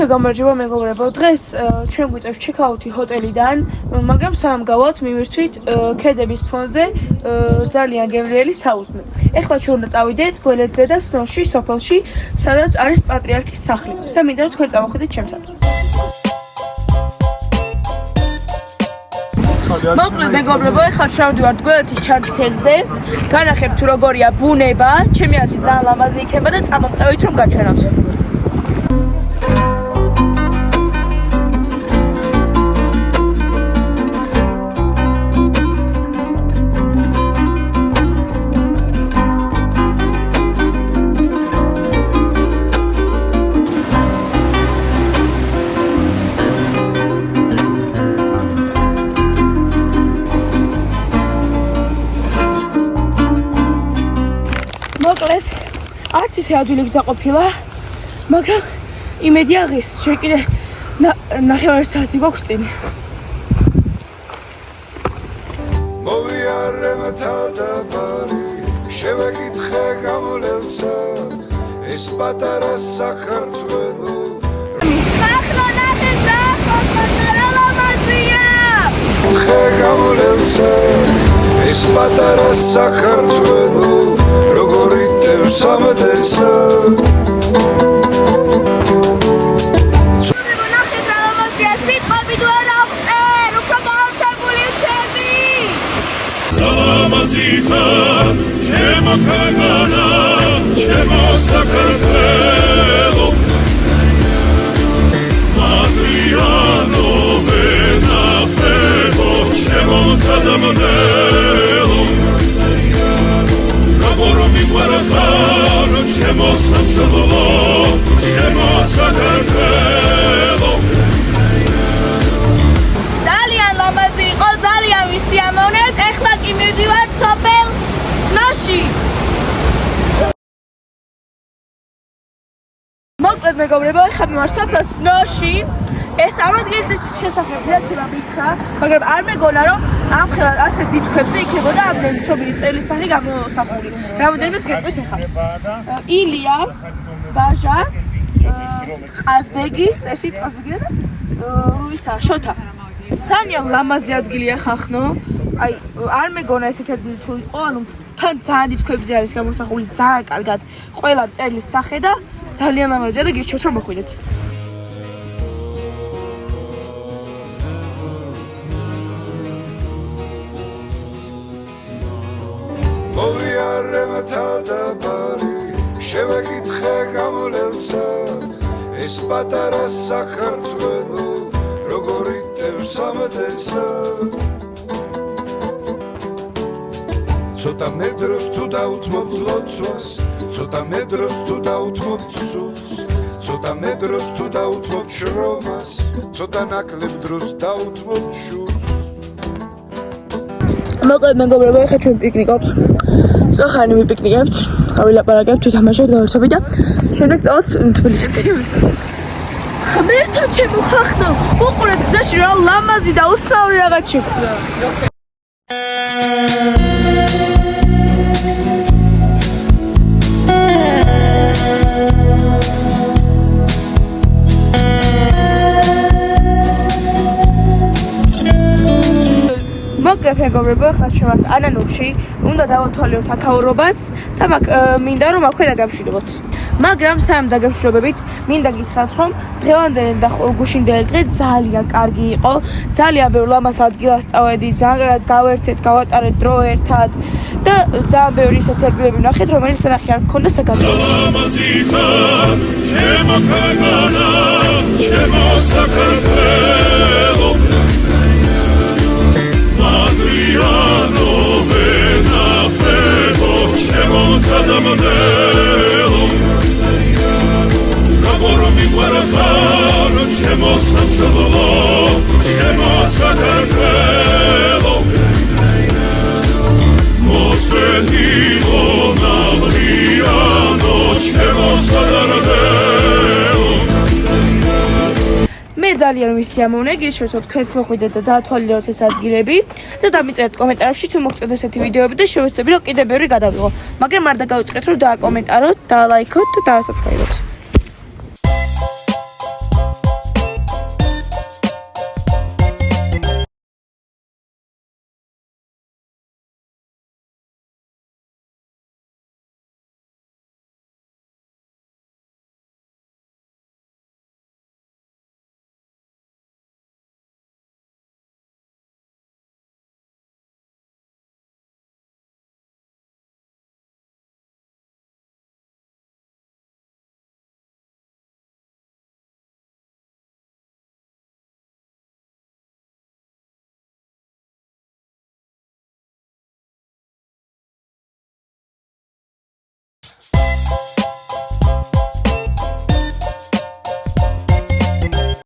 გამარჯობა მეგობრებო, დღეს ჩვენ გვიწევს ჩეკაუთი ჰოტელიდან, მაგრამ სანამ გავალთ მივირთვით ქედების ფონზე ძალიან გემრიელი საუზმე. ეხლა ჩვენ უნდა წავიდეთ გველეთზე და სნოში, სოფელში, სადაც არის პატრიარქის სახლი და მინდა რომ თქვენ წავახვიდეთ ჩემთან. მოკლედ მეგობრებო, ეხლა შევდივართ გველეთის ჩანჩქერზე, განახებთ თუ როგორია ბუნება, ჩემი აზრით ძალიან ლამაზი იქნება და წამოვყევით რომ გაჩვენოთ. მოკლედ, არც ისე ადვილი გზა ყოფილა, მაგრამ იმედი აღის, შენ კიდე ნახევარი საათი გვაქვს წინ. მოვიარებ თავდაბარი, შევეკითხე გამოვლენსა, ეს პატარა საქართველო. ახლა ნახე და პატარა ლამაზია. ხე გამოვლენსა, ეს პატარა საქართველო. როგორი თევსამდესა ნახე და ლამაზია სიტყვები თუ არა ვწერე, უფრო გაოცებული ვჩები. ლამაზი ხარ, ჩემო ქვეყანა, ჩემო საქართველო. მადრიანო ვენახებო, ჩემო გადამონელო. Čemo samčalovo, čemo საქართველო. ძალიან ლამაზი იყო, ძალიან ვისიამოვნეთ, ეხლა კი მივდივართ სოფელ სნოში. მოკლედ მეგობრებო, ეხლა მივარ სოფელ სნოში. ეს ამადგენის შესახებია თუ რა მითხრა, მაგრამ არ მეგონა რომ ამხელა ასე დიდ ქვებზე იქნებოდა ამდენი ცნობილი წელისაღი გამოსახული. რამოდენიმე გეტყვით ეხლა. ილია, ბაჟა, ყაზბეგი, წესით ყაზბეგი და რუისა, შოთა. ძალიან ლამაზი ადგილია ხახნო. აი, არ მეგონა ესეთი ადგილი თუ იყო, ანუ თან ძალიან დიდ ქვებზე არის გამოსახული, ძალიან კარგად ყველა წელის სახე და ძალიან ლამაზია და გირჩევთ რომ მოხვიდეთ. მოვიარებ თავდაბარი, შევეკითხე გამოვლენსა, ეს პატარა საქართველო, როგორი თევსამდესა. ცოტა მე დროს თუ დაუთმობთ ლოცვას, ცოტა მე დროს თუ დაუთმობთ სულს, ცოტა მე დროს თუ დაუთმობთ შრომას, ცოტა ნაკლებ დროს დაუთმობთ შურს. მოკლედ მეგობრებო, ეხლა ჩვენ პიკნიკობთ. წოხანი ვიპიკნიკებთ, ავილაპარაკებთ, ვითამაშებთ, გავარცხებით და შემდეგ წავთ თბილისში. ხმერთო ჩემო ხახნო, უყურეთ გზაში რა ლამაზი და უსწავლი რაღაც შეხვდა. მოკლედ მეგობრებო, ეხლა შევართ ანანურში, უნდა დავათვალიეროთ აქაურობას და მინდა რომ აქვე დაგემშვიდობოთ. მაგრამ სანამ დაგემშვიდობებით, მინდა გითხრათ რომ დღევანდელი და გუშინდელი დღე ძალიან კარგი იყო, ძალიან ბევრ ლამაზ ადგილას წავედი, ძალიან გავერთეთ, გავატარეთ დრო ერთად და ძალიან ბევრი ისეთი ადგილები ვნახეთ, რომელიც ნახე არ მქონდა საქართველოში. ლამაზი ხარ, ჩემო ქვეყანა, ჩემო საქართველო. Adriano venafego, čemo cadamnelo. Govoro mi guarazano, čemo samčalovo, čemo საქართველо. Moselilo Adriano, čemo sadardelo. მე ძალიან ვისიამოვნე, გიშურთ თქვენს მოხვიდეთ და დაათვალიეროთ ეს ადგილები და დამიწერეთ კომენტარებში თუ მოგწონთ ესეთი ვიდეოები და შევეცდები რომ კიდევ ბევრი გადავიღო. მაგრამ არ დაგაუწყეთ რომ დააკომენტაროთ, დალაიქოთ და დაასაბსკრაიბოთ.